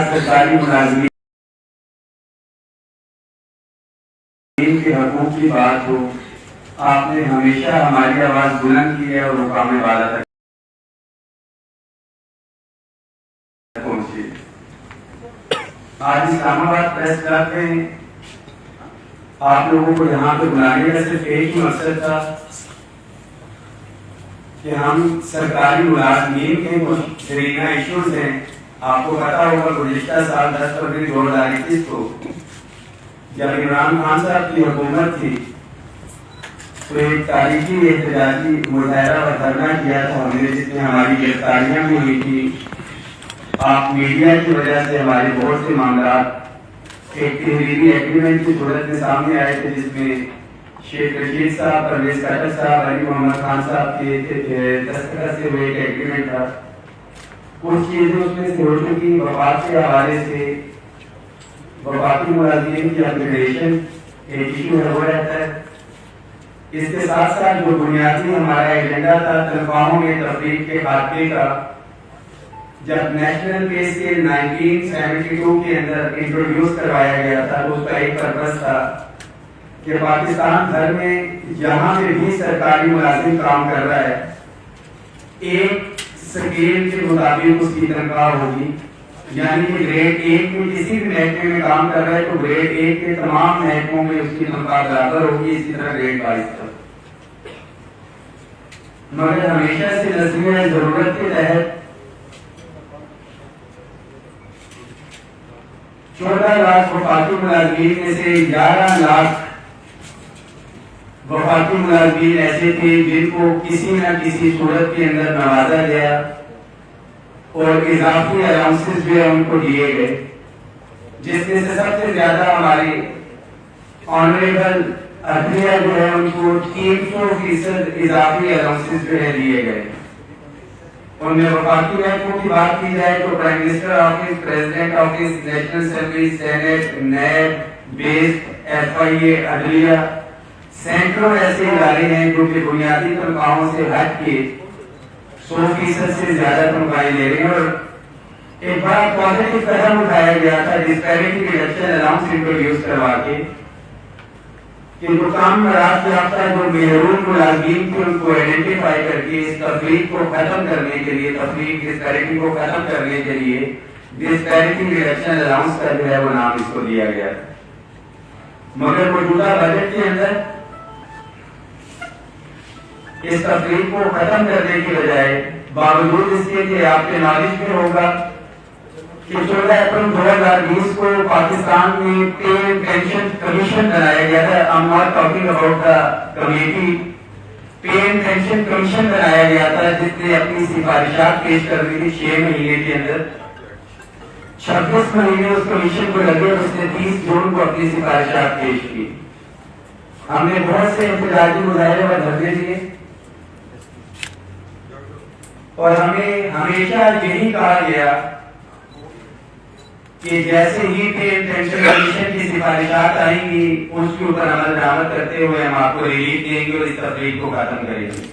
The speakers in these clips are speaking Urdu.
سرکاری ملازمین کے حقوق کی بات ہو، آپ نے ہمیشہ ہماری آواز بلند کی ہے اور مقام والا تک پہنچی۔ آج اسلام آباد پریس کلب میں آپ لوگوں کو یہاں پہ بلانے کا صرف ایک ہی مقصد تھا کہ ہم سرکاری ملازمین کے کچھ زیرینہ ایشوز ہیں۔ آپ کو پتا ہوگا گزشتہ سال 10 فروری 2021 کو جب عمران خان صاحب کی حکومت تھی تو ایک تاریخی احتجاجی مظاہرہ اور دھرنا کیا تھا ہم نے، جس میں ہماری گرفتاریاں بھی ہوئی تھی۔ آپ میڈیا کی وجہ سے ہمارے بہت سے معاملات ایک تحریری ایگریمنٹ کی صورت میں سامنے آئے تھے، جس میں شیخ رشید صاحب، پرویز خٹک صاحب، علی محمد خان صاحب کے دستخط سے ہوئے ایک ایگریمنٹ تھا۔ کچھ چیزیں اس میں سے ہو چکی، وفات کے حوالے سے وفاتی ملازمین کی اپگریڈیشن ایک ایشو ہے وہ رہتا ہے۔ اس کے ساتھ ساتھ جو بنیادی ہمارا ایجنڈا تھا تنخواہوں میں تفریق کے خاتمے کا، جب نیشنل پے اسکیل 1972 کے اندر انٹروڈیوس کروایا گیا تھا تو اس کا ایک پرپس تھا کہ پاکستان بھر میں جہاں پہ بھی سرکاری ملازم کام کر رہا ہے ایک سکیل کے مطابق اس کی تنخواہ ہوگی، یعنی کہ گریڈ 1 میں کسی بھی محکمے میں کام کر رہا ہے تو گریڈ 1 کے تمام محکموں میں اس کی تنخواہ برابر ہوگی، اسی طرح گریڈ 22 تک۔ مگر ہمیشہ سے نظریہ ضرورت کے تحت 14 لاکھ وفاقی ملازمین میں سے 11 لاکھ وفاقی ملازمین ایسے تھے جن کو کسی نہ کسی صورت کے اندر نوازا گیا اور اضافی الاؤنسز جو ہے ان کو دیے گئے، جس میں سے سب سے زیادہ ہمارے آنریبل عدلیہ جو ہے ان کو 300% اضافی الاؤنسز جو ہے دیے گئے۔ ان میں وفاقی محکموں کی بات کی جائے تو prime minister office, president office, national assembly, senate, NAB, بیس، FIA، عدلیہ، سینکڑوں ایسے ادارے ہیں جو کہ بنیادی تنخواہوں سے ہٹ کے 100% سے زیادہ تنخواہیں لے رہے ہیں۔ اور ایک بڑا پازیٹو قدم اٹھایا گیا تھا ڈسپیرٹی ریڈکشن الاؤنس انٹروڈیوس کروا کے کہ جو کام مراحت یافتہ جو محروم ملازمین تھے ان کو آئیڈینٹیفائی کر کے اس تفریق کو ختم کرنے کے لیے، تفریق ڈسپیرٹی کو ختم کرنے کے لیے ڈسپیرٹی ریڈکشن الاؤنس کا جو ہے وہ نام اس کو دیا گیا۔ مگر موجودہ بجٹ کے اندر اس تفریق کو ختم کرنے کی بجائے، باوجود اس کے کہ آپ کے نالج میں ہوگا کہ 14 اپریل 2020 کو پاکستان میں پے اینڈ پینشن کمیشن بنایا گیا تھا۔ I'm not talking about the committee۔ Pay and pension commission بنایا گیا تھا جس نے اپنی سفارشات پیش کر دی تھی 6 مہینے کے اندر۔ 26 مہینے اس کمیشن کو لگے اور اس نے 30 جون کو اپنی سفارشات پیش کی۔ ہم نے بہت سے احتجاجی مظاہرے اور دھرنے دیے اور ہمیں ہمیشہ یہی کہا گیا کہ جیسے ہی پے اینڈ پینشن کمیشن کی سفارشات آئیں گی اس کے اوپر عمل درآمد کرتے ہوئے ہم آپ کو ریلیف دیں گے اور اس تفریق کو ختم کریں گے۔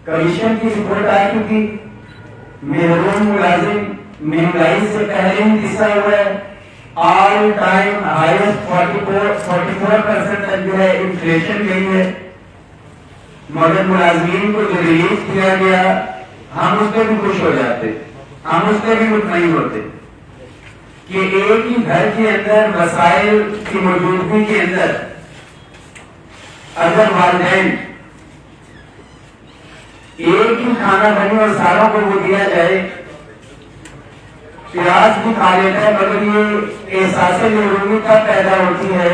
کمیشن کی رپورٹ آ چکی، محروم ملازم مہنگائی سے پہلے ہی پسا ہوا ہے، آل ٹائم ہائیسٹ 44% تک جو ہے انفلیشن گئی ہے۔ مگر ملازمین کو جو ریلیف دیا گیا ہم اس پہ بھی خوش ہو جاتے، ہم اس پہ بھی مطمئن ہوتے کہ ایک ہی گھر کے اندر وسائل کی موجودگی کے اندر اگر والدین ایک ہی کھانا بنے اور ساروں کو وہ دیا جائے، پیاز بھی کھا لیتا ہے، مگر یہ احساس محرومی کب پیدا ہوتی ہے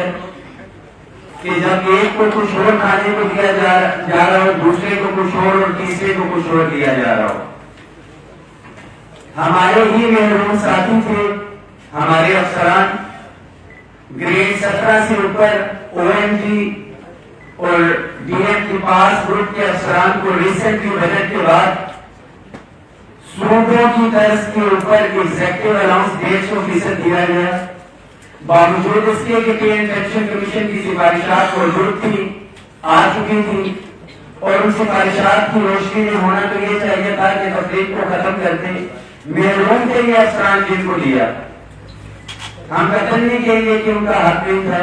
کہ جب ایک کو کچھ اور کھانے کو دیا جا رہا ہو، دوسرے کو کچھ اور تیسرے کو کچھ اور دیا جا رہا ہو۔ ہمارے ہی محروم ساتھی تھے، ہمارے افسران گریڈ 17 سے اوپر OMG اور DM کے پاس گروپ کے افسران کو ریسنٹلی بجٹ کے بعد صوبوں کی طرز کے اوپر ایگزیکٹو الاؤنس 150% دیا گیا، باوجود اس کے کہ پے اینڈ پینشن کمیشن کی سفارشات موجود تھی، آ چکی تھی اور ان سفارشات کی روشنی میں ہونا تو یہ چاہیے تھا کہ تفریق کو ختم کرتے محروم کے لیے افسران جن کو لیا. ہم قتل نہیں کہیں گے کہ ان کا حق نہیں تھا.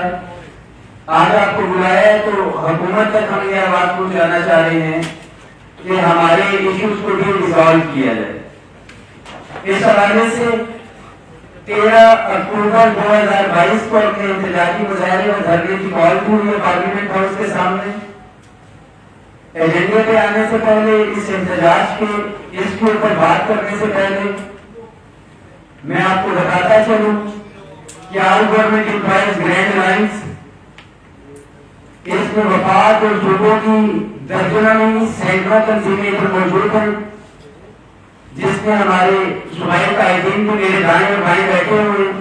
آج آپ کو بلایا ہے تو حکومت تک ہم یہ آواز پہنچانا چاہ رہے ہیں کہ ہمارے ایشوز کو بھی ریزالو کیا جائے. اس حوالے سے 13 اکتوبر 2022 کو اپنے احتجاجی مظاہرے اور دھرنے کی کال کی ہوئی ہے پارلیمنٹ ہاؤس کے سامنے. ایجنڈے پہ آنے سے پہلے اس احتجاج کے اوپر بات کرنے سے پہلے میں آپ کو بتاتا چلوں کہ all government employees grand lines اس میں وفات اور صوبوں کی درجنوں میں سینکڑوں تنظیمیں موجود ہیں جس میں ہمارے صوبائی قائدین بھی میرے دائیں اور بائیں بیٹھے ہوئے.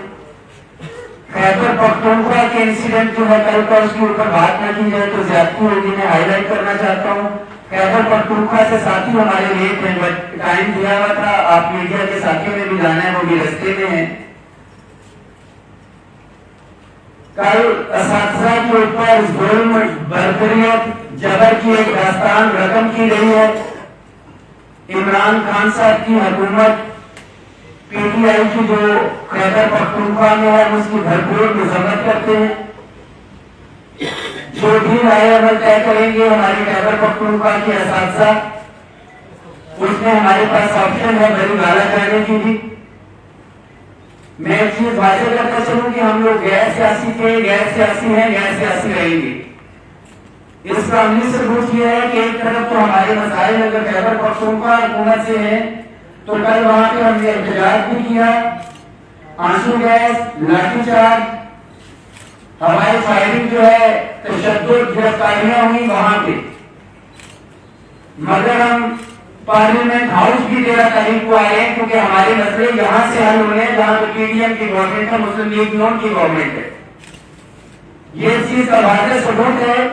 خیبر پختونخوا کے انسیڈنٹ جو ہے کل کا اس کے اوپر بات نہ کی جائے تو زیادتی ہوگی. میں ہائی لائٹ کرنا چاہتا ہوں خیبر پختونخوا سے ساتھی ہمارے لیٹ ہیں بٹ ٹائم دیا ہوا تھا. آپ میڈیا کے ساتھیوں میں بھی جانا ہے وہ بھی رستے میں ہیں. کل اساتذہ کے اوپر ظلم بربریت جبر کی ایک داستان رقم کی گئی ہے. عمران خان صاحب کی حکومت پی ٹی آئی کی جو خیبر پختونخوا میں ہے اس کی بھرپور مذمت کرتے ہیں. جو بھی رائے عمل طے کریں گے ہماری خیبر پختونخوا کے اساتذہ اس میں ہمارے پاس آپشن ہے بری گالا جانے کی بھی. میں ایک چیز واضح کرتا چلوں کہ ہم لوگ غیر سیاسی تھے غیر سیاسی ہیں غیر سیاسی رہیں گے. اس کا عملی ثبوت یہ ہے کہ ایک طرف تو ہمارے مسائل اگر خیبر پختونخوا حکومت سے ہیں تو کل وہاں پہ ہم نے احتجاج بھی کیا. آنسو گیس لاٹھی چارج ہوائی فائرنگ جو ہے تشدد گرفتاریاں ہوئی وہاں پہ. مگر ہم پارلیمنٹ ہاؤس بھی 13 تاریخ کو آئے ہیں کیونکہ ہمارے مسئلے یہاں سے حل ہونے ہیں جہاں پہ پی ڈی ایم کی گورنمنٹ ہے مسلم لیگ نون کی گورنمنٹ ہے. یہ چیز کا واضح ثبوت ہے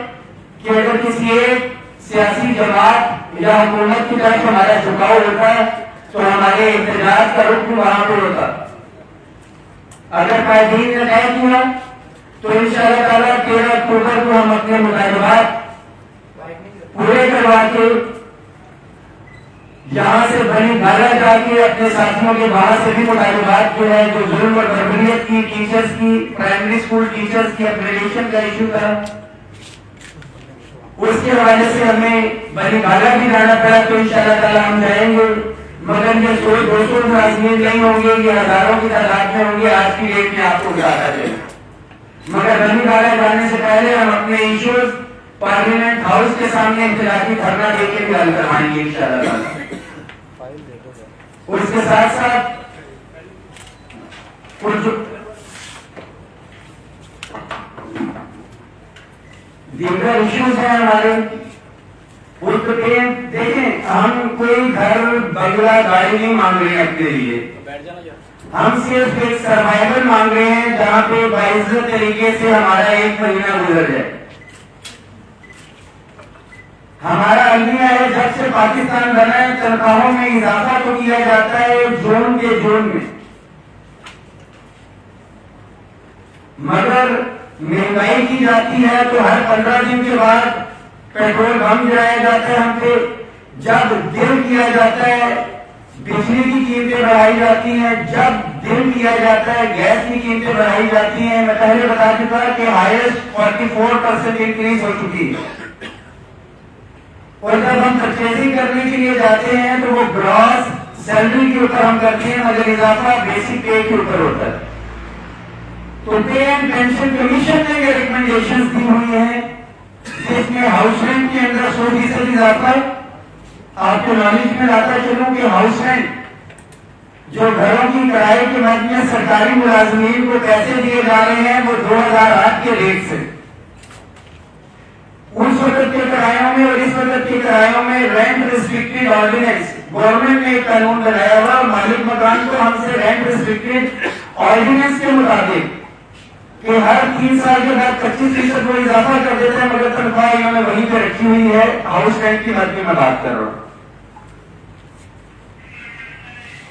کہ اگر کسی ایک سیاسی جماعت یا حکومت کی طرف ہمارا جھکاؤ ہوتا ہے تو ہمارے احتجاج کا رخ بھی وہاں پہ ہوتا. اگر قائدین نے طے کیا تو انشاءاللہ تعالیٰ 13 اکتوبر کو ہم اپنے مطالبات پورے کروا کے یہاں سے بڑی گالا جا کے اپنے ساتھیوں کے باہر سے بھی مطالبات جو ہے جو ظلم اور بربریت کی ٹیچرز کی پرائمری اسکول ٹیچرز کی اپگریڈیشن کا ایشو تھا اس کے حوالے سے ہمیں بڑی گالا بھی جانا پڑا تو انشاءاللہ تعالیٰ ہم جائیں گے. مگر یہ 100-200 ملازمین نہیں ہوں گے یہ ہزاروں کی تعداد میں ہوں گے. آج کی ڈیٹ میں آپ کو بتاتا جائے مگر بڑی گالا جانے سے پہلے ہم اپنے ایشوز پارلیمنٹ ہاؤس کے سامنے احتجاجی دھرنا دے کے بھی حل کروائیں گے انشاءاللہ تعالیٰ. اور اس کے ساتھ ساتھ دیگر ایشوز ہیں ہمارے اس پہ دیکھیں. ہم کوئی گھر بنگلہ گاڑی نہیں مانگ رہے ہیں اپنے لیے. ہم صرف ایک سروائیول مانگ رہے ہیں جہاں پہ باعزت طریقے سے ہمارا 1 مہینہ گزر جائے. ہمارا المیہ ہے جب سے پاکستان بنا ہے تنخواہوں میں اضافہ تو کیا جاتا ہے جون کے جون میں مگر مہنگائی کی جاتی ہے تو ہر 15 دن کے بعد پیٹرول بم گرایا جاتا ہے ہم پہ. جب دل کیا جاتا ہے بجلی کی قیمتیں بڑھائی جاتی ہیں. جب دل کیا جاتا ہے گیس کی قیمتیں بڑھائی جاتی ہیں. میں پہلے بتا چکا کہ ہائیسٹ 44% انکریز ہو چکی ہے. اور جب ہم پرچیزنگ کرنے کے لیے جاتے ہیں تو وہ گراس سیلری کے اوپر ہم کرتے ہیں مگر اضافہ بیسک پے کے اوپر ہوتا ہے. تو پے اینڈ پینشن کمیشن نے یہ ریکمنڈیشنز دی ہوئی ہیں جس میں ہاؤس رینٹ کے اندر 100% اضافہ ہے. آپ کو نالج میں لاتا چلوں کہ ہاؤس رینٹ جو گھروں کی کرائے کے مد میں سرکاری ملازمین کو پیسے دیے جا رہے ہیں وہ 2008 کے ریٹ سے اس وقت کے کرایوں میں اور اس وقت کے کرایوں میں رینٹ ریسٹرکٹڈ آرڈیننس گورنمنٹ نے ایک قانون بنایا ہوا مالک مکان کو ہم سے رینٹ ریسٹرکٹڈ آرڈیننس کے مطابق کہ ہر 3 سال کے بعد 25% وہ اضافہ کر دیتے ہیں مگر تنخواہ انہوں نے وہیں پہ رکھی ہوئی ہے. ہاؤس رینٹ کی مد میں بات کر رہا ہوں.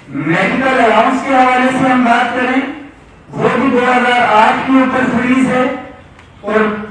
میڈیکل الاؤنس کے حوالے سے ہم بات کریں وہ بھی 2008 کے اوپر فریز ہے اور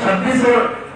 2600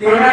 13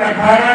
18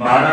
12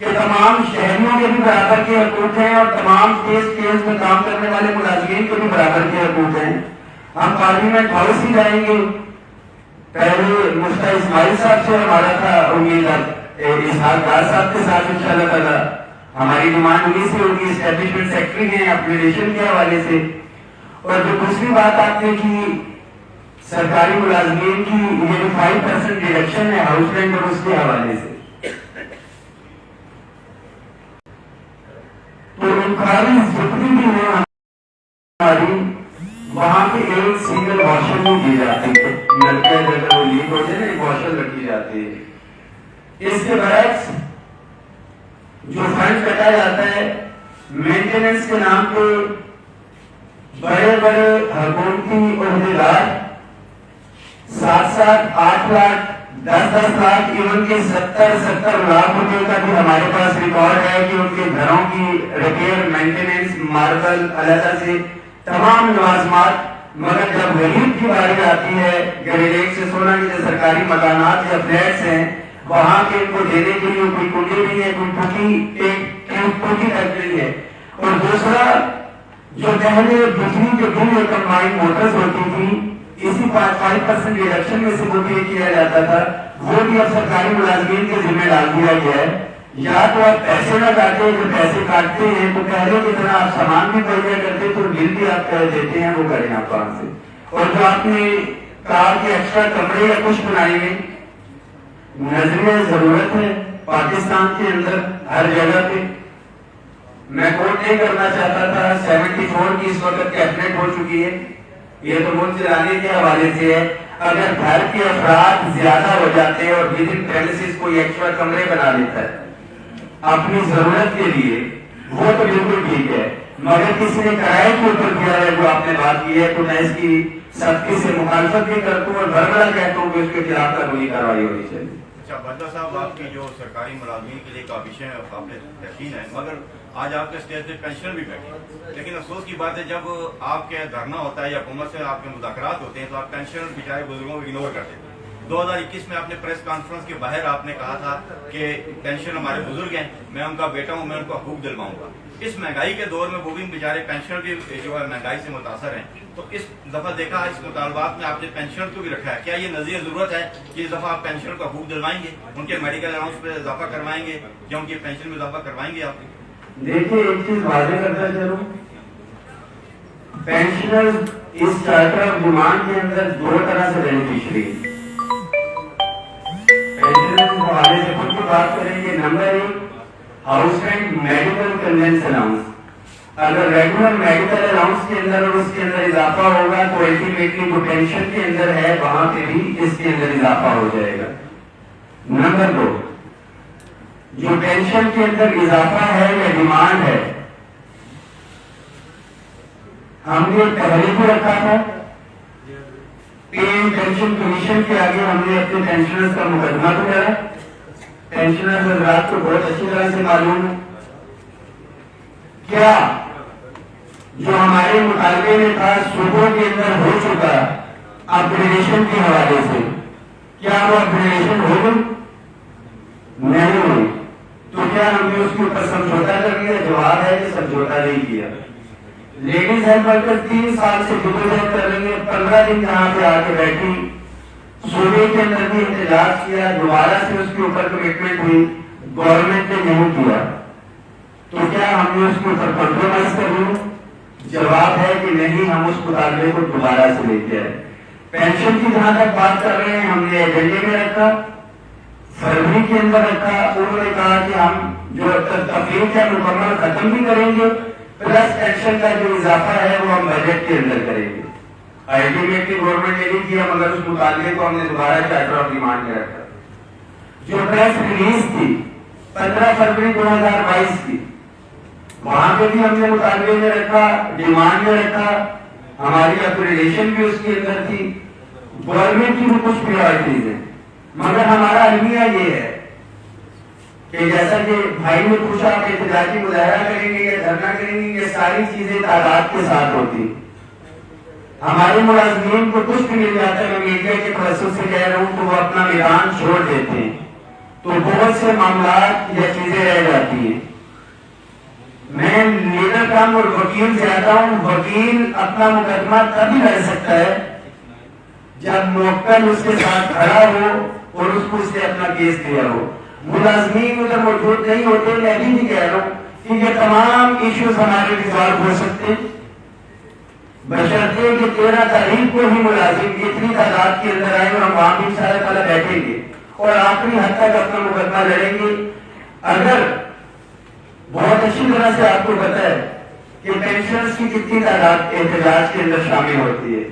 کہ تمام شہریوں کے بھی برابر کے حقوق ہیں اور تمام کیس میں کام کرنے والے ملازمین کے بھی برابر کے حقوق ہیں. ہم پارلیمنٹ ہاؤس ہی جائیں گے. پہلے مفتی اسماعیل صاحب سے ہمارا تھا امید اسحاق ڈار صاحب کے ساتھ انشاءاللہ تعالیٰ ہماری ڈیمانڈ انہیں سے ہوگی. اسٹیبلشمنٹ سیکٹری ہیں اپگریڈیشن کے حوالے سے. اور جو دوسری بات آپ نے کی سرکاری ملازمین کی یہ جو 5% ڈیڈکشن ہے ہاؤس رینٹ اور اس کے حوالے سے, تو انکوائریز جتنی بھی ہیں ہماری وہاں پہ ایک سنگل واشر نہیں دی جاتی ہے. نلکے جگہ وہ لیک ہوتے ہیں ایک واشر رکھی جاتی ہے. اس کے برعکس جو فنڈ کٹا جاتا ہے مینٹیننس کے نام پہ بڑے بڑے حکومتی عہدیدار 7-8 لاکھ 10 لاکھ ایون کے 70 لاکھ روپے کا بھی ہمارے پاس ریکارڈ ہے کہ ان کے گھروں کی ریپیئر مینٹیننس ماربل علیحدہ سے تمام لوازمات. مگر جب غریب کی باری آتی ہے گریڈ 1 سے 16 کے جو سرکاری مکانات یا فلیٹس ہیں وہاں کے ان کو دینے کے لیے کوئی کنڈی نہیں ہے, کوئی ٹوٹی فیکٹری ہے. اور دوسرا جو پہلے بجلی کے بل کمبائنڈ موٹرز ہوتی تھی اسی 5% ڈیڈکشن میں سے وہ پے کیا جاتا تھا, وہ بھی اب سرکاری ملازمین کے ذمہ ڈال دیا گیا ہے. یا تو آپ پیسے نہ کاٹے, جو پیسے کاٹتے ہیں تو پہلے کی طرح آپ سامان بھی مہیا کرتے تو بل بھی آپ کر دیتے ہیں وہ کریں آپ وہاں سے. اور جو آپ نے کہا کہ ایکسٹرا کمرے یا کچھ بنائیں گے, نظریہ ضرورت ہے پاکستان کے اندر ہر جگہ پہ. میں کوٹ نہیں کرنا چاہتا تھا, 74 کی اس وقت کیبنٹ ہو چکی ہے, یہ تو ملک چلانے کے حوالے سے ہے. اگر گھر کے افراد زیادہ ہو جاتے ہیں اور ودن پریمیسز کوئی ایکسٹرا کمرے بنا لیتا ہے اپنی ضرورت کے لیے وہ تو بالکل ٹھیک ہے. مگر کسی نے کرائے کے اوپر کیا ہے جو آپ نے بات کی ہے تو میں اس کی سختی سے مخالفت بھی کرتا ہوں اور بھربڑا کہتا ہوں کہ اس کے خلاف قانونی کارروائی ہونی چاہیے. اچھا بندہ صاحب, آپ کی جو سرکاری ملازمین کے لیے کافی قابل یقین ہے, مگر آج آپ کے اسٹیج پہ پینشن بھی بیٹھے, لیکن افسوس کی بات ہے جب آپ کے دھرنا ہوتا ہے یا حکومت سے آپ کے مذاکرات ہوتے ہیں تو آپ پینشن بیچارے بزرگوں کو اگنور کرتے ہیں. 2021 میں آپ نے پریس کانفرنس کے باہر آپ نے کہا تھا کہ پینشن ہمارے بزرگ ہیں, میں ان کا بیٹا ہوں, میں ان کو حقوق دلواؤں گا. اس مہنگائی کے دور میں وہ بھی بیچارے پینشن بھی جو ہے مہنگائی سے متاثر ہیں, تو اس دفعہ دیکھا اس مطالبات میں آپ نے پینشن کو بھی رکھا ہے. کیا یہ نظریہ ضرورت ہے کہ اس دفعہ آپ پینشن کا حقوق دلوائیں گے, ان کے میڈیکل الاؤنس پہ اضافہ کروائیں گے یا ان کی پینشن میں اضافہ کروائیں گے آپ؟ دیکھیے ایک چیز واضح کرتا چلوں, پینشنر اس چارٹر آف ڈیمانڈ کے اندر 2 طرح سے بینیفیشری ہیں. پینشنر کے حوالے سے خود کی بات کریں گے. Number 1 house rent medical conveyance allowance. اگر ریگولر میڈیکل الاؤنس کے اندر اور اس کے اندر اضافہ ہوگا تو الٹیمیٹلی جو پینشن کے اندر ہے وہاں پہ بھی اس کے اندر اضافہ ہو جائے گا. نمبر 2 جو پینشن کے اندر اضافہ ہے یا ڈیمانڈ ہے, ہم نے پہلے بھی رکھا تھا پے اینڈ پینشن کمیشن کے آگے, ہم نے اپنے پینشنرز کا مقدمہ بھی کرا. پینشنرز حضرات کو بہت اچھی طرح سے معلوم ہے کیا جو ہمارے مطالبے میں تھا صوبوں کے اندر ہو چکا اپگریڈیشن کے حوالے سے, کیا وہ اپگریڈیشن ہو گئی؟ نہیں ہوئی. تو کیا ہم نے اس کے اوپر سمجھوتا کر لیا؟ جواب ہے کہ سمجھوتا نہیں کیا. لیڈیز ہیلتھ ورکر 3 سال سے جدوجہد کر رہی ہیں, 15 دن یہاں پہ آ کے بیٹھی, صوبے کے اندر بھی احتجاج کیا, دوبارہ سے اس کے اوپر کمٹمنٹ ہوئی, گورنمنٹ نے نہیں کیا. تو کیا ہم نے اس کے اوپر کمپرومائز کر لیا؟ جواب ہے کہ نہیں, ہم اس مطالبے کو دوبارہ سے لے کے آئے. پینشن کی جہاں تک بات کر رہے ہیں, ہم نے ایجنڈے میں رکھا, فروری کے اندر رکھا. انہوں نے کہا کہ ہم جو تفریح ہے مکمل ختم بھی کریں گے, پلس پینشن کا جو اضافہ ہے وہ ہم بجٹ کے اندر کریں گے. الٹیمیٹلی گورنمنٹ نے نہیں کیا, مگر اس مطالبے کو ہم نے دوبارہ چارٹر آف ڈیمانڈ میں رکھا. جو پریس ریلیز تھی 15 فروری 2022 کی, وہاں پہ بھی ہم نے مطالبے میں رکھا, ڈیمانڈ میں رکھا, ہماری اپگریڈیشن بھی اس کے اندر تھی, گورنمنٹ کی بھی کچھ پریورٹیز ہیں. مگر ہمارا المیہ یہ ہے کہ جیسا کہ بھائی نے پوچھا کہ احتجاجی مظاہرہ کریں گے یا دھرنا کریں گے, یہ ساری چیزیں تعداد کے ساتھ ہوتی. ہمارے ملازمین کو کچھ بھی مل جاتا ہے, میں میڈیا کے توسط سے کہہ رہا ہوں, تو وہ اپنا میدان چھوڑ دیتے ہیں. تو بہت سے معاملات یا چیزیں رہ جاتی ہیں. میں لیڈر کم اور وکیل سے آتا ہوں. وکیل اپنا مقدمہ تبھی لڑ سکتا ہے جب موکل اس کے ساتھ کھڑا ہو اور اس کو اس نے اپنا کیس دیا ہو. ملازمین ادھر موجود نہیں ہوتے. میں ابھی بھی کہہ رہا ہوں کہ یہ تمام ایشوز ہمارے ریزالو ہو سکتے بشرطے کہ 13 تاریخ کو ہی ملازم اتنی تعداد کے اندر آئے اور ہم وہاں بھی انشاءاللہ تعالیٰ بیٹھیں گے اور آخری حد تک اپنا مقدمہ لڑیں گے. اگر بہت اچھی طرح سے آپ کو پتا ہے کہ پینشنرز کی کتنی تعداد احتجاج کے اندر شامل ہوتی ہے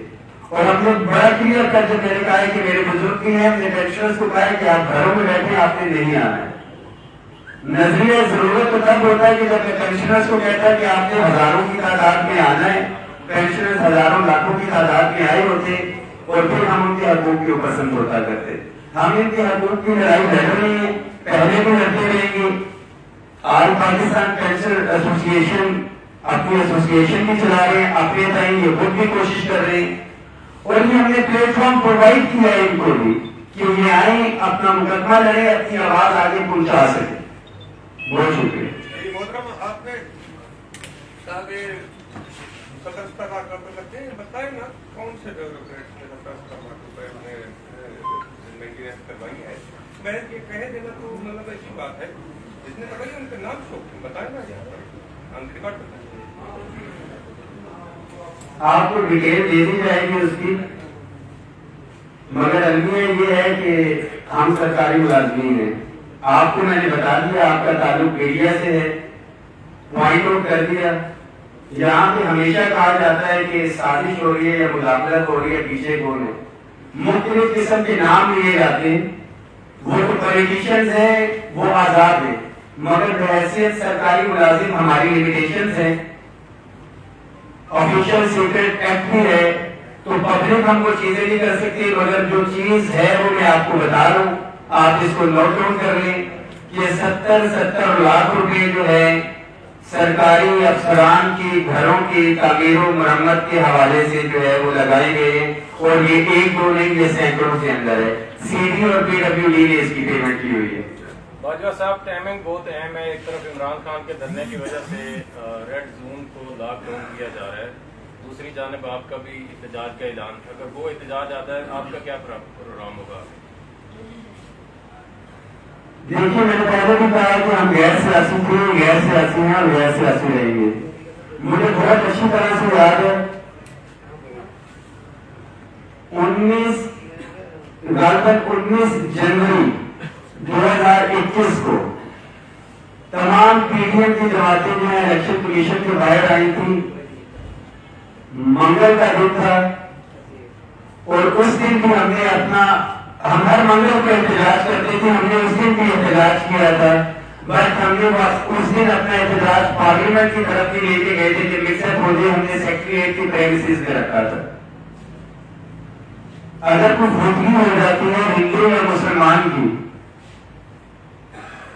اور ہم نے بڑا کلیئر کر جب میں نے کہا ہے کہ میرے بزرگ بھی ہیں, ہم نے پینشنرز کو کہا ہے کہ آپ گھروں میں بیٹھیں, آپ نے نہیں آنا ہے. نظریہ ضرورت تو تب ہوتا ہے کہ جب میں پینشنرز کو کہتا ہے کہ آپ نے ہزاروں کی تعداد میں آنا ہے. پینشنرز ہزاروں لاکھوں کی تعداد میں آئے ہوتے اور پھر ہم ان کے حقوق کے اوپر سمجھوتا کرتے. ہم ان کے حقوق کی لڑائی لڑ رہے ہیں, پہلے بھی لڑتے رہیں گے. آل پاکستان پینشن ایسوسی ایشن اپنی ایسوسیشن بھی چلا رہے ہیں, اپنے تئیں یہ خود بھی کوشش کر رہے ہیں اور یہ ہم نے پلیٹ فارم پرووائڈ کیا ہے ان کو بھی کہ یہ آئیں, اپنا مقدمہ لڑیں, اپنی آواز آگے پہنچا سکیں. بہت شکریہ. محترم آپ نے بتائیں نا کون سے مینٹیننس کروائی ہے. میں یہ کہہ دینا تو مطلب ایسی بات ہے جس نے کروائی ان کے نام شو بتائیں نا یہاں پر آن ریکارڈ بتائیں. آپ کو ڈیٹیل دے دی جائے گی اس کی, مگر المیہ یہ ہے کہ ہم سرکاری ملازمین ہیں. آپ کو میں نے بتا دیا آپ کا تعلق ایریا سے ہے, پوائنٹ آؤٹ کر دیا. یہاں پہ ہمیشہ کہا جاتا ہے کہ سازش ہو رہی ہے یا مداخلت ہو رہی ہے, پیچھے کون ہے. مختلف قسم کے نام لیے جاتے ہیں. وہ تو پولیٹیشنز ہیں, وہ آزاد ہیں, مگر بحیثیت سرکاری ملازم ہماری لمیٹیشنز ہیں. آفیشل سیکرٹ ایکٹ بھی ہے تو پبلک ہم کو چیزیں نہیں کر سکتی, مگر جو چیز ہے وہ میں آپ کو بتا رہا ہوں, آپ اس کو نوٹ ڈاؤن کر لیں. یہ 70 لاکھ روپے جو ہے سرکاری افسران کی گھروں کی تعمیر و مرمت کے حوالے سے جو ہے وہ لگائے گئے ہیں اور یہ ایک دو نہیں, یہ سینکڑوں کے اندر ہے. سی ڈی اور پی ڈبلیو ڈی نے اس کی پیمنٹ کی ہوئی ہے. باجوہ صاحب ٹائمنگ بہت اہم ہے. ایک طرف عمران خان کے دھرنے کی وجہ سے ریڈ زون کو لاک ڈاؤن کیا جا رہا ہے, دوسری جانب آپ کا بھی احتجاج کا اعلان. اگر وہ احتجاج آتا ہے آپ کا کیا پروگرام ہوگا؟ دیکھیے میں نے پہلے بھی کہا کہ ہم غیر سیاسی تھے, غیر سیاسی ہیں اور غیر سیاسی رہیں گے. مجھے بہت اچھی طرح سے یاد ہے 19 جنوری 2021 کو تمام پی ڈی ایم کی جماعتیں جو ہیں الیکشن کمیشن کے باہر آئی تھی. منگل کا دن تھا اور اس دن بھی ہم نے ہم ہر منگل کو احتجاج کرتے تھے, ہم نے اس دن بھی احتجاج کیا تھا. بٹ ہم نے اس دن اپنا احتجاج پارلیمنٹ کی طرف بھی لے کے گئے تھے کہ مکسر فوجی ہم نے سیکریٹریٹ کی پریمیسز میں رکھا تھا. اگر کوئی بھوتگی ہو جاتی ہے ہندو یا مسلمان کی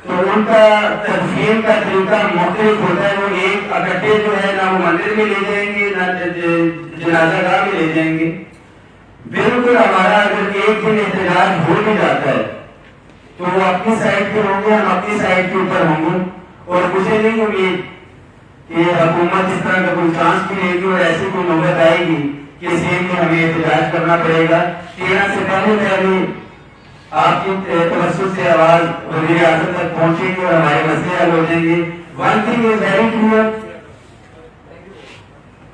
تو ان کا تدفین کا طریقہ مختلف ہوتا ہے. وہ ایک اکٹھے جو ہے نہ وہ مندر میں لے جائیں گے نہ جنازہ گاہ میں لے جائیں گے. بالکل ہمارا اگر ایک دن احتجاج ہو بھی جاتا ہے تو وہ اپنی سائڈ پہ ہوں گے, ہم اپنی سائڈ کے اوپر ہوں گے. اور مجھے نہیں امید کہ حکومت اس طرح کا کوئی چانس بھی لے گی اور ایسی کوئی نوبت آئے گی کہ سیم میں ہمیں احتجاج کرنا پڑے گا. 13 سے پہلے آپ کی توسط سے آواز وزیر اعظم تک پہنچے گی اور ہمارے مسئلے حل ہو جائیں گے. One thing is very clear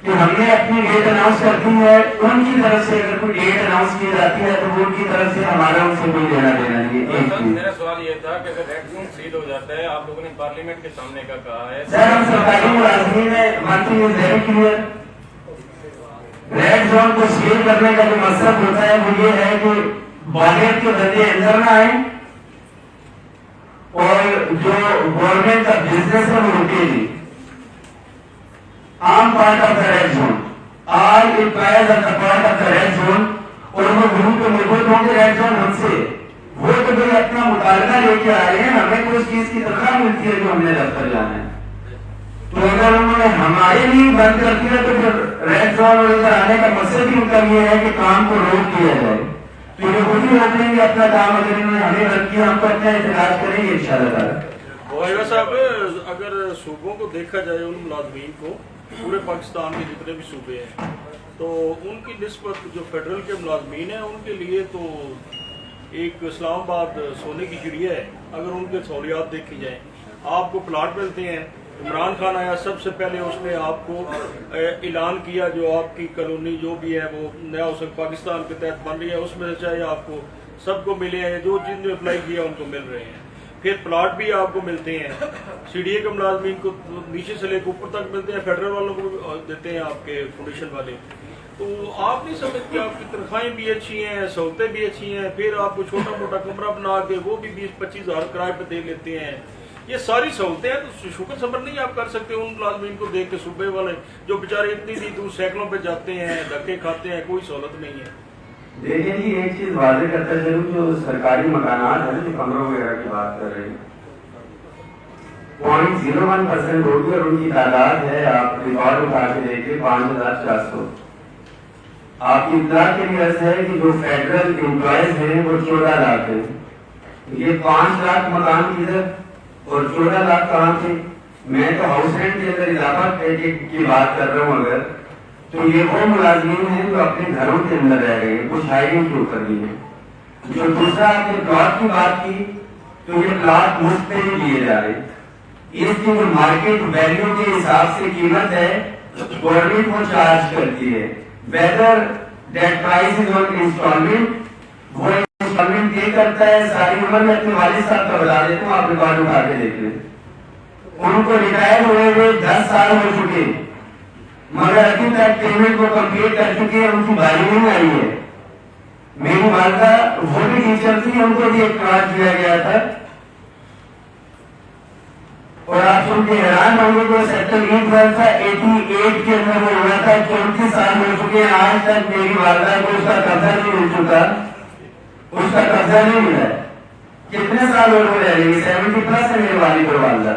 کہ ہم نے اپنی ڈیٹ اناؤنس کر دی ہے. ان کی طرف سے اگر کوئی ڈیٹ اناؤنس کی جاتی ہے تو ان کی طرف سے ہمارا ان سے کوئی لینا دینا نہیں. میرا سوال یہ تھا کہ اگر ریڈ زون سیل ہو جاتا ہے, آپ لوگوں نے پارلیمنٹ کے سامنے کا کہا ہے سر ہم سرکاری ملازمین ہیں. One thing is very clear, red zone کو سیل کرنے کا جو مقصد ہوتا ہے وہ یہ ہے کہ باہر کے بندے اندر نہ آئیں اور جو گورنمنٹ کا بزنس ہے وہ رکے نہیں. عام part of the red zone, all employees of the part of the red zone, اور وہ گروپ کے مربوط ہوں گے ریڈ زون ہم سے. وہ تو بھائی اپنا مطالبہ لے کے آ رہے ہیں, ہمیں کوئی چیز کی تنخواہ ملتی ہے جو ہم نے دفتر جانا ہے. تو اگر انہوں نے ہمارے لیے بند کر دیا تو پھر ریڈ زون اور ادھر آنے کا مقصد بھی ان کا یہ ہے کہ کام کو روک دیا جائے. تو یہ خود ہی روک لیں گے اپنا کام. اگر انہوں نے ہمیں رد کیا ہم تو اپنا احتجاج کریں گے انشاءاللہ تعالیٰ. واجبہ صاحب اگر صوبوں کو دیکھا جائے ان ملازمین کو پورے پاکستان کے جتنے بھی صوبے ہیں تو ان کی نسبت جو فیڈرل کے ملازمین ہیں ان کے لیے تو ایک اسلام آباد سونے کی چڑیا ہے. اگر ان کے سہولیات دیکھی جائیں آپ کو پلاٹ ملتے ہیں. عمران خان آیا سب سے پہلے اس نے آپ کو اعلان کیا جو آپ کی کالونی جو بھی ہے وہ نیا حسن پاکستان کے تحت بن رہی ہے اس میں سے چاہے آپ کو سب کو ملے ہیں جو جن نے اپلائی کیا ان کو مل رہے ہیں. پھر پلاٹ بھی آپ کو ملتے ہیں. سی ڈی اے کے ملازمین کو نیچے سے لے کے اوپر تک ملتے ہیں. فیڈرل والوں کو دیتے ہیں آپ کے فاؤنڈیشن والے. تو آپ نہیں سمجھتے آپ کی تنخواہیں بھی اچھی ہیں سہولتیں بھی اچھی ہیں. پھر آپ کو چھوٹا موٹا کمرہ بنا کے وہ بھی 20-25 ہزار کرائے پہ دے لیتے ہیں. یہ ساری سہولتیں ہیں تو شکر صبر نہیں آپ کر سکتے ان ملازمین کو دیکھ کے صوبے والے جو بیچارے اتنی دور سائیکلوں پہ جاتے ہیں دھکے کھاتے ہیں کوئی سہولت نہیں ہے. دیکھیں جی ایک چیز واضح کرتا چلوں جو سرکاری مکانات ہیں جو کمروں وغیرہ کی بات کر رہے ہیں 0.01% ہوگی اور ان کی تعداد ہے آپ ریکارڈ اٹھا کے دیکھیں 5400. آپ کی اطلاع کے لیے عرض ہے کہ جو فیڈرل امپلائیز ہیں وہ 14 لاکھ ہیں. یہ 5 لاکھ مکان کدھر اور 14 لاکھ کہاں سے؟ میں تو ہاؤس رینٹ کے اندر اضافہ کی بات کر رہا ہوں. اگر تو یہ وہ ملازمین ہیں جو اپنے گھروں کے اندر رہ گئے ہیں کچھ ہائرنگ کیوں کر لی ہے. جو دوسرا آپ نے پلاٹ کی بات کی تو یہ پلاٹ مفت پہ ہی لیے جا رہے ہیں. اس کی جو مارکیٹ ویلیو کے حساب سے قیمت ہے گورنمنٹ وہ چارج کرتی ہے. Whether that price is on instalment وہ انسٹالمنٹ پے کرتا ہے. ساری عمر میں اپنے والد صاحب کا بتا دیتا ہوں آپ ریکارڈ اٹھا کے دیکھ لیں. ان کو ریٹائر ہوئے ہوئے 10 سال ہو چکے مگر ابھی تک پیمنٹ کو کمپلیٹ کر چکے ہیں. ان کی باری نہیں آئی ہے. میری والدہ وہ بھی ٹیچر تھی ان کو بھی ایک پلاٹ دیا گیا تھا اور آپ سن کے حیران ہوں گے جو سیکٹر ای12 تھا 88 کے اندر وہ ہوا تھا. 34 سال ہو چکے ہیں آج تک میری والدہ کو اس کا قبضہ نہیں مل چکا. اس کا قبضہ نہیں ملا ہے. کتنے سال اور وہ رہ رہی ہے 70+ ہے میری والد اور والدہ.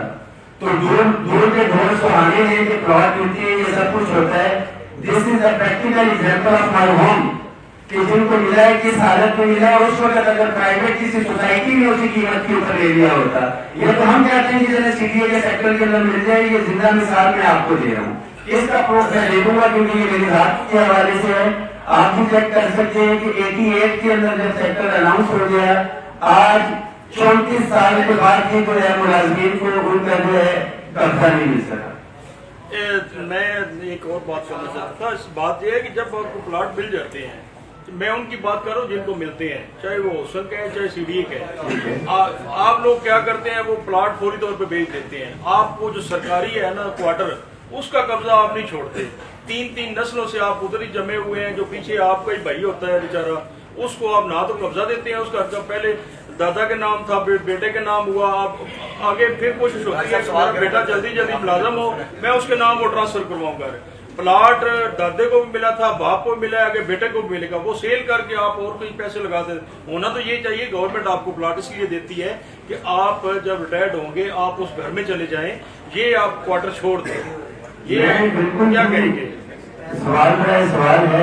تو دور کے ڈھول سہانے ہیں کہ پلاٹ ملتی ہے یہ سب کچھ ہوتا ہے. This is a practical example of my home کہ جن کو ملا ہے کس حالت میں ملا ہے. اس وقت اگر پرائیویٹ کسی سوسائٹی میں اسی قیمت کے اوپر لے لیا ہوتا. یہ تو ہم کہتے ہیں کہ جیسے سی ڈی اے کے سیکٹر کے اندر مل جائے. یہ زندہ مثال میں آپ کو دے رہا ہوں. اس کا پروف میں دے دوں گا کیونکہ یہ میری ذات کے حوالے سے ہے. آپ بھی چیک کر سکتے ہیں کہ 88 کے اندر جب سیکٹر اناؤنس ہو گیا آج 34 سال کے بعد بھی جو ہے ملازمین کو ان کا جو ہے قبضہ نہیں مل سکا. میں ایک اور بات کرنا چاہتا تھا. اس بات یہ ہے کہ جب آپ کو پلاٹ مل جاتے ہیں میں ان کی بات کر رہا ہوں جن کو ملتے ہیں چاہے وہ حسن کا ہے چاہے سی ڈی اے کا ہے. آپ لوگ کیا کرتے ہیں وہ پلاٹ فوری طور پہ بیچ دیتے ہیں. آپ کو جو سرکاری ہے نا کوارٹر اس کا قبضہ آپ نہیں چھوڑتے. 3 نسلوں سے آپ ادھر ہی جمے ہوئے ہیں. جو پیچھے آپ کا ہی بھائی ہوتا ہے بیچارہ اس کو آپ نہ تو قبضہ دیتے ہیں. اس کا جب پہلے دادا کے نام تھا بیٹے کے نام ہوا آپ آگے پھر کوشش ہوتی ہے کہ میرا بیٹا جلدی ملازم ہو میں اس کے نام وہ ٹرانسفر کرواؤں گا. پلاٹ دادے کو بھی ملا تھا باپ کو بھی ملا آگے بیٹے کو بھی ملے گا. وہ سیل کر کے آپ اور کچھ پیسے لگا دیں. ہونا تو یہ چاہیے گورنمنٹ آپ کو پلاٹ اس لیے دیتی ہے کہ آپ جب ریٹائرڈ ہوں گے آپ اس گھر میں چلے جائیں. یہ آپ کوارٹر چھوڑ دیں. یہ کیا کہیں گے؟ سوال ہے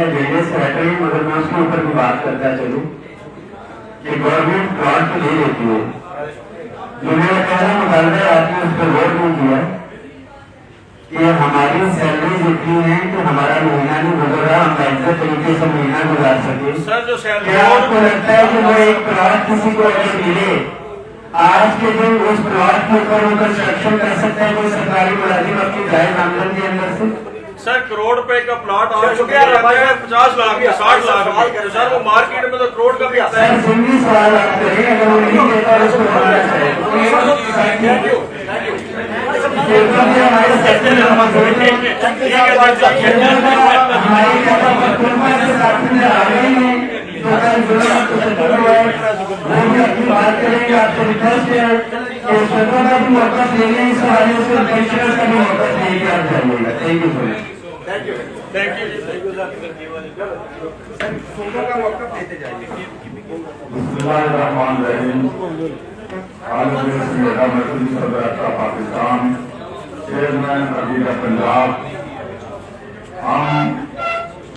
ریلوے سے ہٹ رہی مگر میں اس کے اوپر بھی بات کرتا چلوں کہ گورنمنٹ پلاٹ تو لے لیتی ہے. جو میرا پہلا مطالبہ ہے آپ نے اس پر غور نہیں کیا کہ ہماری سیلریز اتنی ہیں کہ ہمارا مہینہ نہیں گزر رہا ہم بہتر طریقے سے مہینہ گزار سکیں. کیا آپ کو لگتا ہے کہ وہ ایک پلاٹ کسی کو اگر ملے آج کے دن اس پلاٹ کے اوپر وہ کنسٹرکشن کر سکتا ہے کوئی سرکاری ملازم اپنی جائز آمدن کے اندر سے؟ سر کروڑ روپے کا پلاٹ آپ کو دیا جاتا ہے 50 لاکھ یا 60 لاکھ. سر وہ مارکیٹ میں تو کروڑ کا بھی آتا ہے. سر سنگی سوال آپ کریں اگر وہ نہیں دیتا اس کو بولنا چاہیے. ہماری آ گئی ہیں بات کریں گے آپ سے ریکویسٹ ہے کہ سرکوں کا بھی موقف لے لیں اس حوالے سے پینشنرز کا بھی موقف لے کے آپ جائیے گا. تھینک یو سو مچ. صوبوں کا موقف دیتے جائیے. بسم اللہ الرحمن الرحیم. مرکزی صدر پاکستان چیئرمین عزیز پنجاب ہم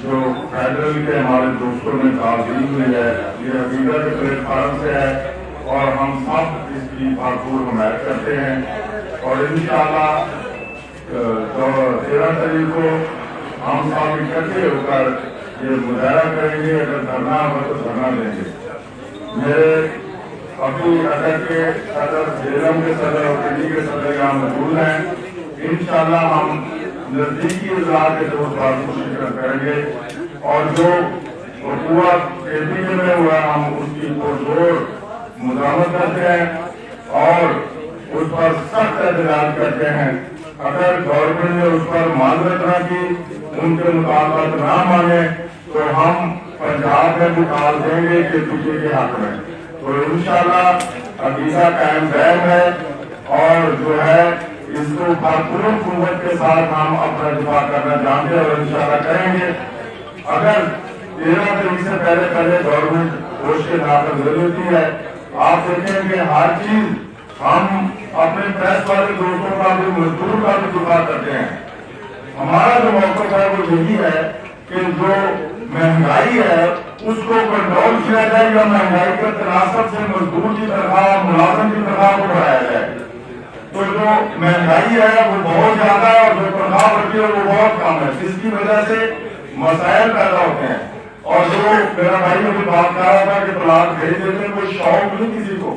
جو فیڈرل کے ہمارے دوستوں نے تعظیم ہوئی ہے یہ حقیقت کے پلیٹ فارم سے ہے اور ہم سب اس کی بھرپور حمایت کرتے ہیں اور انشاءاللہ 13 تاریخ کو ہم سب اکٹھے ہو کر یہ مظاہرہ کریں گے. اگر دھرنا ہو تو دھرنا دیں گے. میرے ابھی اگر کے صدر جیلم کے صدر اور پنڈی کے صدر یہاں موجود ہیں. انشاءاللہ ہم نزدیکی اضلاع کے دوست بات کو شکر کریں گے اور جو حکومت KPK میں ہوا ہے ہم اس کی پرزور مزاحمت کرتے ہیں اور اس پر سخت احتجاج کرتے ہیں. اگر گورنمنٹ نے اس پر معذرت نہ کی ان کے مطالبات نہ مانے تو ہم پنجاب میں نکال دیں گے KPK کے حق میں. تو انشاءاللہ عقیدہ قائم دائم ہے اور جو ہے اس کو بھرپور قوت کے ساتھ ہم اپنا دفاع کرنا چاہتے ہیں اور انشاءاللہ کریں گے. اگر 13 تاریخ سے پہلے گورنمنٹ ہوش کے نافذ ہوتی ہے آپ دیکھیں کہ ہر چیز ہم اپنے پریس والے دوستوں کا بھی مزدور کا بھی دفاع کرتے ہیں. ہمارا جو موقف ہے وہ یہی ہے کہ جو مہنگائی ہے اس کو کنٹرول کیا جائے یا مہنگائی کے تناسب سے مزدور کی تنخواہ ملازم کی تنخواہ کو بڑھایا جائے. تو جو مہنگائی ہے وہ بہت زیادہ ہے اور جو تنخواہ بڑھتی ہے وہ بہت کم ہے جس کی وجہ سے مسائل پیدا ہوتے ہیں. اور جو میرا بھائی نے بھی بات کر رہا تھا کہ طلاق بھیج دیتے ہیں کوئی شوق نہیں کسی کو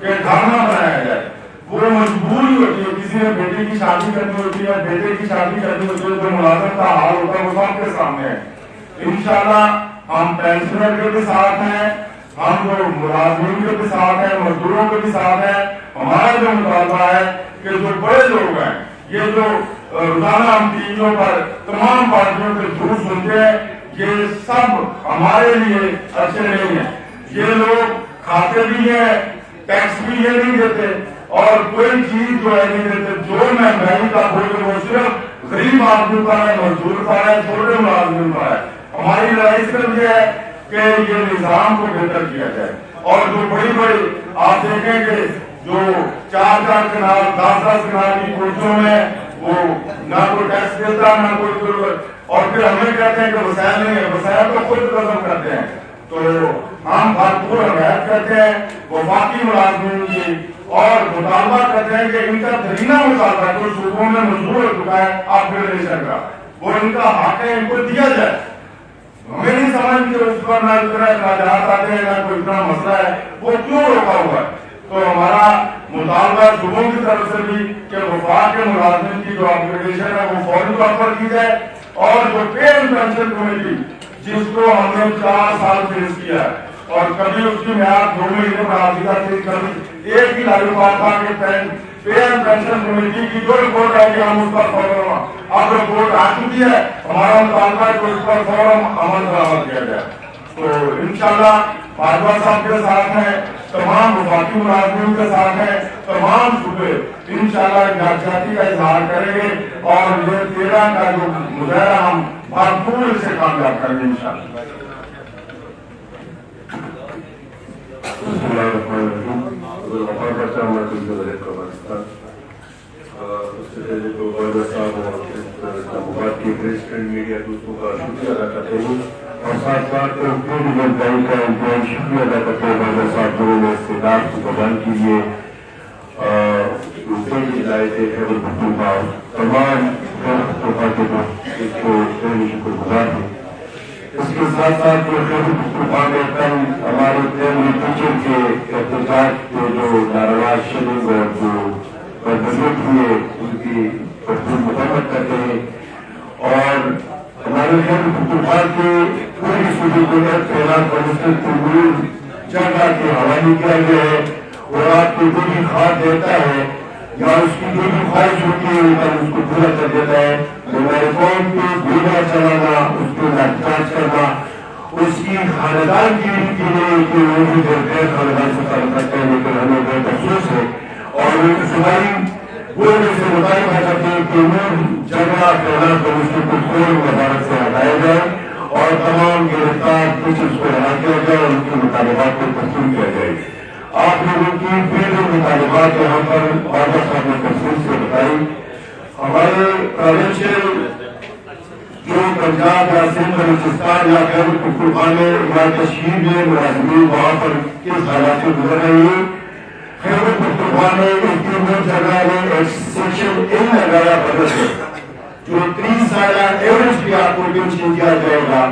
کہ دھرنا بنایا جائے. وہ مجبوری ہوتی ہے کسی نے بیٹی کی شادی کرنی ہوتی ہے بیٹے کی شادی کرنی ہوتی ہے جو ملازم کا حال ہوتا ہے وہ سب کے سامنے ہے. انشاءاللہ ہم پینشنر کے بھی ساتھ ہیں ہم جو ملازمین کے بھی ساتھ ہیں مزدوروں کے بھی ساتھ ہیں. ہمارا جو مطالبہ ہے کہ جو بڑے لوگ ہیں یہ جو روزانہ ہم ٹی ویوں پر تمام پارٹیوں کے جھوٹ سنتے ہیں یہ سب ہمارے لیے اچھے نہیں ہیں. یہ لوگ کھاتے بھی ہیں ٹیکس بھی یہ نہیں دیتے اور کوئی چیز جو ہے نہیں دیتے. جو مہنگائی کا بوجھ وہ صرف غریب آدمی پر ہے مزدور پر ہے چھوٹے ملازمین پر ہے. ہماری لڑائی صرف یہ ہے کہ یہ نظام کو بہتر کیا جائے اور جو بڑی بڑی آپ دیکھیں کہ جو 4 کنال 10 کنال کی کوٹھیوں میں وہ نہ کوئی ٹیکس دیتا نہ کوئی ضرورت اور پھر ہمیں کہتے ہیں کہ وسائل نہیں ہے. وسائل تو خود قدم کرتے ہیں. تو ہم بھرپور حمایت کرتے ہیں وفاقی ملازمین کی اور مطالبہ کرتے ہیں کہ ان کا درینا مطالبہ جو صوبوں میں منظور ہو چکا ہے اپگریڈیشن کا وہ ان کا حق ہے ان کو دیا جائے. ہمیں نہیں سمجھ کہ اس پر نہ اخراجات آتے ہیں نہ کوئی اتنا مسئلہ ہے وہ کیوں روکا ہوا ہے. تو ہمارا مطالبہ صوبوں کی طرف سے بھی کہ وفاق کے ملازمین کی جو اپگریڈیشن ہے وہ فوری طور پر کی جائے اور جو پے اینڈ پینشن کمیٹی جس کو ہم نے 4 سال فیس کیا ہے اور کبھی اس کی میعاد 2 مہینے بڑھا دیا تھی کبھی ایک ہی لاگو بات تھا کہ پے اینڈ پینشن کمیٹی کی جو رپورٹ آئے گی ہم اس پر فوراً اب رپورٹ آ چکی ہے ہمارا مطالبہ ہے کہ اس پر فوراً عمل درآمد کیا جائے. تو انشاءاللہ بھاجپا صاحب کے ساتھ ہیں تمام وفاقی ملازمین کے ساتھ ہیں تمام صوبے انشاءاللہ یکجہتی کا اظہار کریں گے اور یہ 13 کا جو مظاہرہ ہم بھرپور سے کامیاب کریں گے انشاءاللہ. میڈیا دوستوں کا شکریہ ادا کرتے ہیں اور ساتھ ساتھ پوری جانکاری کا انتہائی شکریہ ادا کرتے ہیں بازار صاحب جنہوں نے استعداد کو بیان کیجیے لائے تھے تمام کے کو شکر گزار ہیں. اس کے ساتھ ساتھ جو میں کل ہمارے ٹیچر کے احتجاج کے جو ناروا شننگ اور جو بزرگ ہوئے ان کی مکمل کرتے ہیں اور ہمارے کے پوری صوبے کو فیلان کمیشن تمور جگہ کے حوالے کیا گیا ہے اور آپ کو جو بھی کھاد دیتا ہے یا اس کی جو بھی خواہش ہوتی ہے اس کو پورا کر دیتا ہے. ہمارے قوم کو گولیاں چلانا اس کو احتجاج کرنا اس کی خاندان کی لیے کہ وہ بھی غیر خاندان سے تعلق رکھتے ہیں لیکن ہمیں بہت افسوس ہے اور وہ صبح وہ سے مطالبہ کرتے ہیں کہ وہ جگہ فیلان کمیشن کو فوراً وزارت سے ہٹایا جائے اور تمام گرفتار ٹیچرس کو رہا کیا جائے اور ان کے مطالبات کو تسلیم کیا جائے. آپ لوگوں کی پھر مطالبات یہاں پر بابا صاحب نے تفصیل سے بتائی. ہمارے پروینشل جو پنجاب یا سندھ بلوچستان یا خیبر پختونخوا میں یا کشمیر میں ملازمین وہاں پر کس حالات سے گزر رہی ہے. خیبر پختونخوا میں اس کی ملک سرکار نے ایک سیکشن ان لگایا بدل ہے جو 30 سالہ ایوریج بھی آپ کو پینشن دیا جائے گا.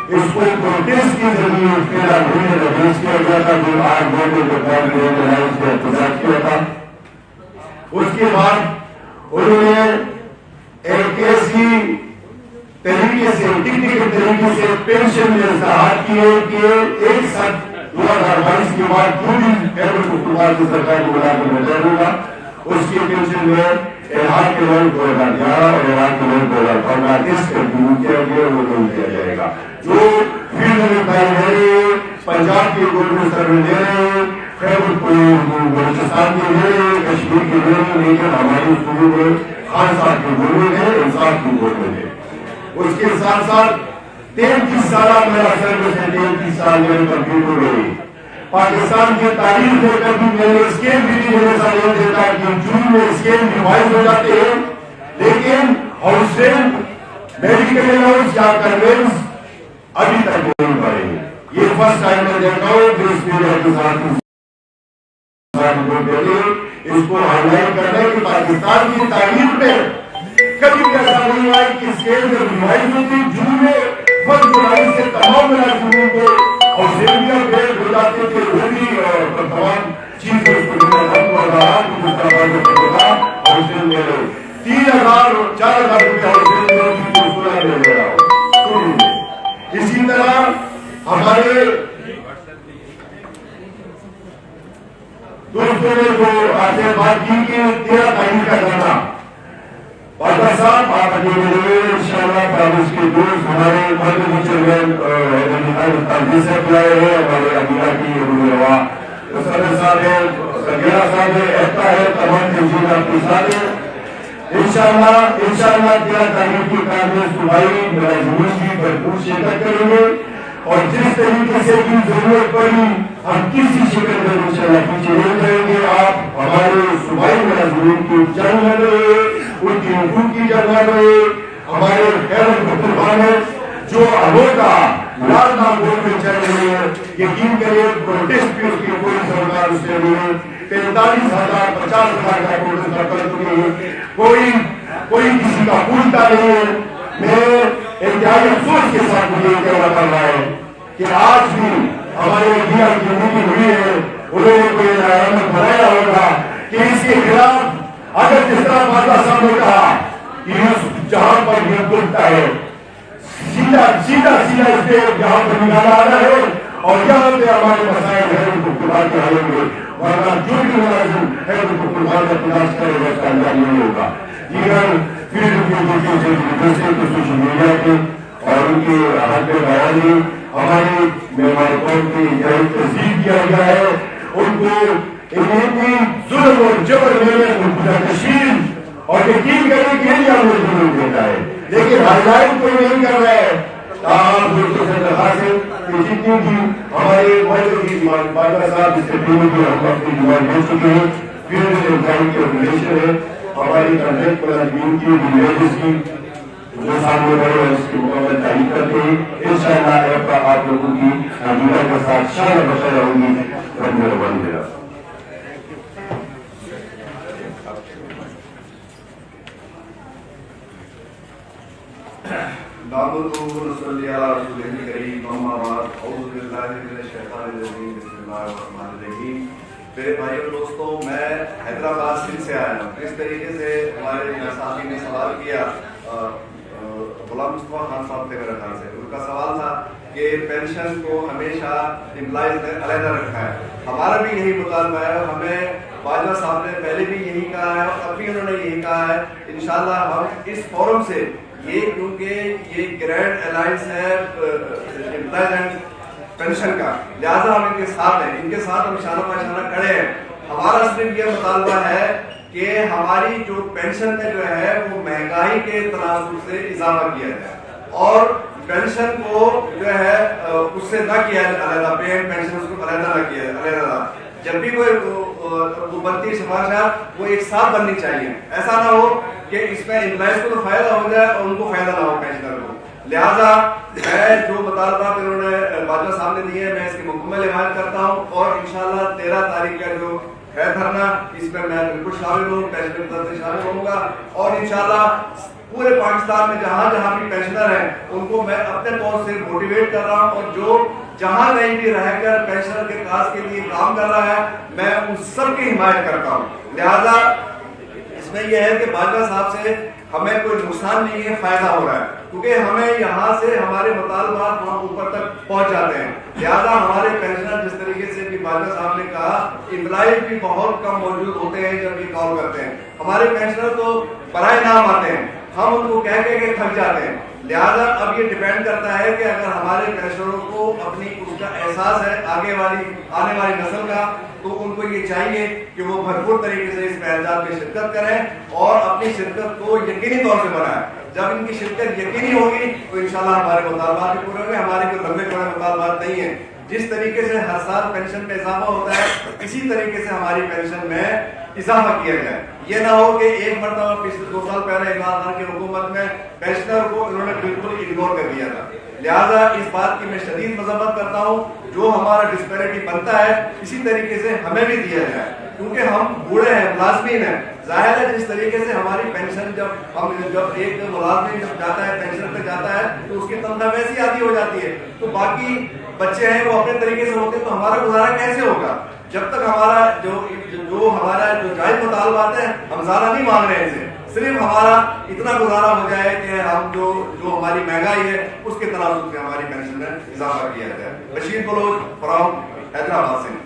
اس کو پروٹیسٹ کے ذریعے پہلا مہینے ریلیز کیا گیا تھا جو 8 گھنٹے کے بعد ریلائز کا احتجاج کیا تھا. اس کے بعد انہوں نے ایک ایسی طریقے سے ٹیکنیکل طریقے سے پینشن میں اصلاحات کیے کہ 1/7/2022 کے بعد جو بھی خیبر پختونخوا کی سرکاری ملازم ریٹائر ہوگا اس کی پینشن میں الحاق کے لیول 2011 اور الحاق کے لیول 2015 اس کا ڈیو کیا گیا وہ نہیں کیا جائے گا. جو فیلڈ میں بھائی دے رہے پنجاب کے گورنمنٹ سروے دے رہے خیبر بلوچستان کے دے رہے کشمیر کے دے رہے لیکن ہماری صوبے میں خان صاحب کی گورنمنٹ ہے انصاف کی گورنمنٹ ہے. اس کے ساتھ ساتھ 33 سالہ میرا سروس ہے 33 سال میرے کمپلیٹ ہو گئی. پاکستان کی تاریخ میں کبھی میں نے اسکیم بھی نہیں ایسا نہیں دیتا کہ جون میں اسکیم ریوائز ہو جاتے ہیں لیکن ہاؤس رینٹ میڈیکل الاؤنس یا کنوینس ابھی تک نہیں پڑے. یہ فرسٹ ٹائم میں دیکھا ہوں کہ اس میڈیا کے ساتھ اس کو ہائی لائٹ کرنا ہے کہ پاکستان کی تاریخ میں کبھی بھی ایسا نہیں ہوا کہ اسکیم جب ریوائز ہوتی جون میں 1 جولائی سے تمام ملازموں کو اور سیمیا بیل ہو جاتے تھے وہ بھی تمام چیز اس کو اور اس دن میرے 3,000 4,000 روپے اور لے رہا ہوں. اسی طرح ہمارے دوستوں نے جو آپ سے بات کی کہ 13 تاریخ کا دھرنا پاٹا صاحب آپ اکیلے انشاءاللہ کانگریس کے دوست ہمارے مرکزی چیئرمین تنظیم سے بلائے ہیں ہمارے امیر کی روا صدر صاحب ہے سگیرہ صاحب ہے ایکتا ہے تمام تنظیم آپ کے ساتھ ہے. انشاءاللہ 13 تاریخ کی کانگریس صوبائی ملازمین کی بھرپور شرکت کریں گے اور جس طریقے سے بھی ضرورت پڑی ہم کسی شکل میں انشاءاللہ پیچھے نہیں رہیں گے. آپ ہمارے صوبائی ملازمین کی جنگ لڑ رہے ان کی حقوق کی جنگ لڑ رہے ہمارے خیبر پختونخوا میں جو الوداع لال نام بول میں چل رہے ہیں یقین کریے پروٹیسٹ بھی اس کی کوئی سرکار اس سے نہیں ہے. 45,000 50,000 کا پروٹیسٹ کر چکے ہیں کوئی کسی کا پوچھتا نہیں ہے. میں انتہائی افسوس کے ساتھ مجھے یہ کہنا پڑ رہا ہے کہ آج بھی ہمارے انڈیا کی میٹنگ ہوئی ہے انہوں نے کوئی علامت بنایا ہوگا کہ اس کے خلاف اگر جس طرح پاٹا صاحب نے کہا کہ جہاں پر یہ بولتا ہے سیدھا اس پہ جہاں پر نکالا آ رہا ہے اور یہاں پہ ہمارے مسائل ہے ان کو خدا کے حل ہوں گے ورنہ جو بھی ملازم ہے ان کو خدا کا تلاش کرے گا اس کا انجام نہیں ہوگا. سوشل میڈیا کے اور ان کے حق میں بیانی ہماری مہمان قوم کی انتہائی تہذیب کیا گیا ہے. ان کو اتنی ظلم اور جبر میں تشہیر اور یقین کرنے کے لیے ہم نے ظلم دیتا ہے لیکن ہائیلائٹ کوئی نہیں کر رہا ہے. آپ دوستوں سے درخواست ہے کہ جتنی بھی ہمارے مرکزی پاٹا صاحب جس سے پہلے بھی ہم اپنی ڈیمانڈ دے چکے ہیں فیلڈ امپلائی کی آرگنائزیشن ہے ہماری کنٹریکٹ ملازمین کی ولیجز کی جو سامنے بڑے ہیں اس کی مکمل تعریف کرتے ہیں. انشاءاللہ آپ لوگوں کی حضورہ کے ساتھ شان بخیر رہوں گی. رب مہربانی میرا نحمدہ ونصلی علی رسولہ الکریم اما بعد اعوذ باللہ من الشیطان الرجیم بسم اللہ الرحمن الرحیم. میرے بھائی اور دوستوں میں حیدرآباد سندھ سے آیا ہوں. اس طریقے سے ہمارے ساتھی نے سوال کیا غلام مصطفیٰ خان صاحب تھے میرے خیال سے ان کا سوال تھا کہ پینشن کو ہمیشہ امپلائز نے علیحدہ رکھا ہے. ہمارا بھی یہی مطالبہ ہے اور ہمیں باجوہ صاحب نے پہلے بھی یہی کہا ہے اور اب بھی انہوں نے یہی کہا ہے. انشاءاللہ ہم اس فورم سے یہ کیونکہ یہ گرینڈ الائنس ہے امپلائز اینڈ پینشن کا لہٰذا ہم ان کے ساتھ ہیں ان کے ساتھ ہم اشارہ پر اشارہ کھڑے ہیں. ہمارا صرف یہ مطالبہ ہے کہ ہماری جو پینشن میں جو ہے وہ مہنگائی کے تناسب سے اضافہ کیا جائے اور پینشن کو جو ہے اس سے نہ کیا جائے علیحدہ پینشن اس کو علیحدہ نہ کیا جائے علیحدہ. جب بھی کوئی بنتی ہے سفارشات وہ ایک ساتھ بننی چاہیے. ایسا نہ ہو کہ اس میں امپلائز کو تو فائدہ ہو جائے اور ان کو فائدہ نہ ہو پینشنر کو. لہذا میں جو مطالبات انہوں نے باجوہ صاحب نے دیے میں اس کی مکمل حمایت کرتا ہوں اور انشاءاللہ 13 تاریخ کا جو ہے دھرنا اس میں بالکل شامل ہوں، پینشنر سے شامل ہوں گا اور انشاءاللہ پورے پاکستان میں جہاں جہاں بھی پینشنر ہیں ان کو میں اپنے طور سے موٹیویٹ کر رہا ہوں اور جو جہاں کہیں بھی رہ کر پینشنر کے کاز کے لیے کام کر رہا ہے میں ان سب کی حمایت کرتا ہوں. لہذا اس میں یہ ہے کہ باجوہ صاحب سے ہمیں کوئی نقصان نہیں ہے، فائدہ ہو رہا ہے کیونکہ ہمیں یہاں سے ہمارے مطالبات وہاں اوپر تک پہنچ جاتے ہیں. لہذا ہمارے پینشنر جس طریقے سے بھی باجوہ صاحب نے کہا امپلائی بھی بہت کم موجود ہوتے ہیں جب یہ کال کرتے ہیں. ہمارے پینشنر تو برائے نام آتے ہیں، ہم ان کو کہہ کے تھک جاتے ہیں. لہذا اب یہ ڈیپینڈ کرتا ہے کہ اگر ہمارے پینشنروں کو اپنی اس کا احساس ہے آنے والی نسل کا تو ان کو یہ چاہیے کہ وہ بھرپور طریقے سے اس میدان میں شرکت کریں اور اپنی شرکت کو یقینی طور سے بنائیں. جب ان کی شرکت یقینی ہوگی تو انشاءاللہ ہمارے مطالبات بھی پورے ہوں گے. ہمارے کوئی لمبے چوڑے مطالبات نہیں ہیں. جس طریقے سے ہر سال پینشن میں اضافہ ہوتا ہے اسی طریقے سے ہماری پینشن میں اضافہ کیا جائے. یہ نہ ہو کہ ایک مرتبہ پچھلے 2 سال پہلے عمران خان کی حکومت میں پینشنر کو انہوں نے بالکل اگنور کر دیا تھا. لہذا اس بات کی میں شدید مذمت کرتا ہوں. جو ہمارا ڈسپیرٹی بنتا ہے اسی طریقے سے ہمیں بھی دیا جائے کیونکہ ہم بوڑھے ہیں، ملازمین ہیں. ظاہر ہے جس طریقے سے ہماری پینشن جب ایک ملازم جب جاتا ہے پینشن پہ جاتا ہے تو اس کی تنخواہ ویسی آدھی ہو جاتی ہے تو باقی بچے ہیں وہ اپنے طریقے سے ہوتے ہیں تو ہمارا گزارا کیسے ہوگا جب تک ہمارا جو جائز مطالبات ہیں ہم زیادہ نہیں مانگ رہے ہیں. صرف ہمارا اتنا گزارا ہو جائے کہ ہم جو ہماری مہنگائی ہے اس کے تناسب سے ہماری پینشن میں اضافہ کیا جائے. بشیر بلوچ فرام حیدرآباد سے.